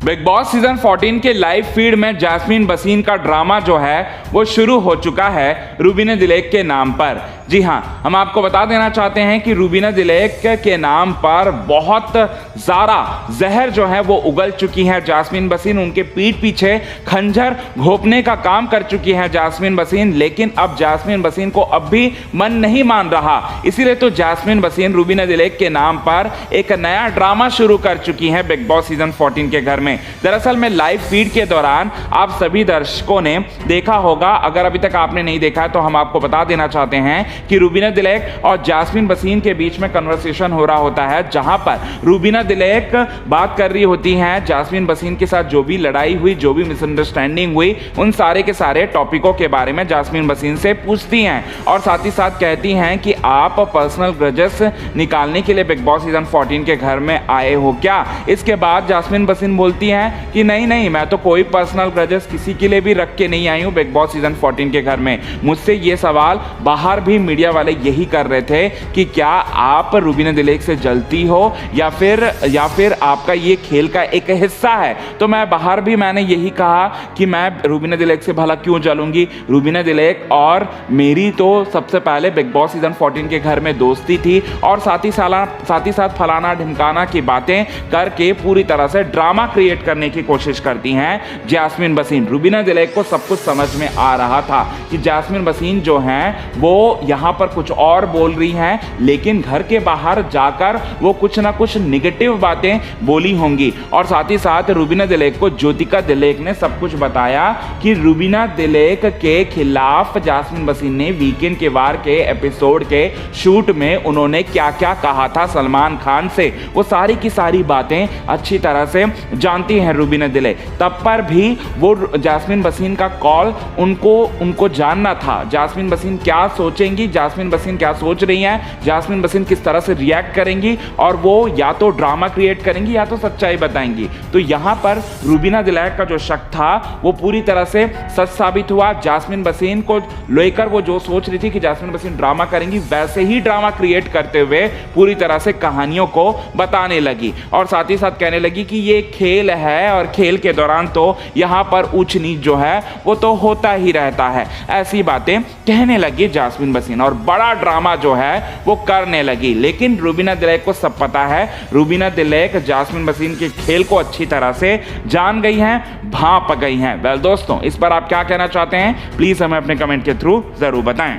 Big boss season 14 के live feed में jasmine बसीन का ड्रामा जो है वो शुरू हो चुका है रूबीना दिलेक के नाम पर। जी हाँ, हम आपको बता देना चाहते हैं कि रूबीना दिलेक के नाम पर बहुत ज़्यादा जहर जो है वो उगल चुकी है जैस्मीन बसीन। उनके पीठ पीछे खंजर घोंपने का काम कर चुकी है जैस्मीन बसीन, लेकिन अब जैस्मीन बसीन को अब भी मन नहीं मान रहा। इसीलिए तो जैस्मीन बसीन रूबीना दिलेक के नाम पर एक नया ड्रामा शुरू कर चुकी है बिग बॉस सीजन 14 के घर में। दरअसल में लाइव फीड के दौरान आप सभी दर्शकों ने देखा होगा, अगर अभी तक आपने नहीं देखा है तो हम आपको बता देना चाहते हैं कि रूबीना दिलेक और जैस्मीन बसीन के बीच में कन्वर्सेशन हो रहा होता है, जहां पर रूबीना दिलेक बात कर रही होती हैं जैस्मीन बसीन के साथ जो भी लड़ाई हुई, जो भी मिसअंडरस्टैंडिंग हुई, उन सारे के सारे टॉपिकों के बारे में जैस्मीन बसीन से पूछती हैं और साथ ही साथ कहती हैं कि आप पर्सनल ग्रजेस निकालने के लिए बिग बॉस सीजन 14 के घर में आए हो क्या। इसके बाद जैस्मीन बसीन बोलती हैं कि नहीं, मैं तो कोई पर्सनल ग्रजेस किसी के लिए भी रख के नहीं आई हूं बिग बॉस सीजन 14 के घर में। मुझसे ये सवाल बाहर भी मीडिया वाले यही कर रहे थे कि क्या आप रूबीना दिलेक से जलती हो या फिर आपका ये खेल का एक हिस्सा है। तो मैं बाहर भी मैंने यही कहा कि मैं रूबीना दिलेक से भला क्यों जलूंगी। रूबीना दिलेक और मेरी तो सबसे पहले बिग बॉस सीजन 14 के घर में दोस्ती थी और साथ ही साथ फलाना ढिमकाना की बातें करके पूरी तरह से ड्रामा क्रिएट करने की कोशिश करती हैं जैस्मीन बसीन। रूबीना दिलेक को सब कुछ समझ में आ रहा था कि जैस्मीन बसीन जो हैं वो यहाँ पर कुछ और बोल रही हैं, लेकिन घर के बाहर जाकर वो कुछ ना कुछ निगेटिव बातें बोली होंगी। और साथ ही साथ रूबीना दिलेक को ज्योतिका दिलेक ने सब कुछ बताया कि रूबीना दिलेक के खिलाफ जैस्मीन बसीन ने वीकेंड के वार के एपिसोड के शूट में उन्होंने क्या क्या कहा था सलमान खान से। वो सारी की सारी बातें अच्छी तरह से जानती हैं रूबीना दिलेक। तब पर भी वो जैस्मीन बसीन का कॉल उनको जानना था। जैस्मीन बसीन क्या सोचेंगी, जैस्मीन बसीन क्या सोच रही हैं, जैस्मीन बसीन किस तरह से रिएक्ट करेंगी, और वो या तो ड्रामा क्रिएट करेंगी या तो सच्चाई बताएंगी। तो यहाँ पर रूबीना दिलेक का जो शक था वो पूरी तरह से सच साबित हुआ। जैस्मीन बसीन को लेकर वो जो सोच रही थी कि जैस्मीन बसीन ड्रामा करेंगी, वैसे ही ड्रामा क्रिएट करते हुए पूरी तरह से कहानियों को बताने लगी और साथ ही साथ कहने लगी कि ये खेल है और खेल के दौरान तो यहाँ पर ऊंच नीच जो है वो तो होता ही रहता है। ऐसी बातें कहने लगी जैस्मीन बसीन और बड़ा ड्रामा जो है वो करने लगी। लेकिन रूबीना दिलेक को सब पता है, रूबीना दिलेक जैस्मीन बसीन के खेल को अच्छी तरह से जान गई हैं, भांप गई हैं। वेल दोस्तों, इस पर आप क्या कहना चाहते हैं, प्लीज हमें अपने कमेंट के थ्रू जरूर बताएं।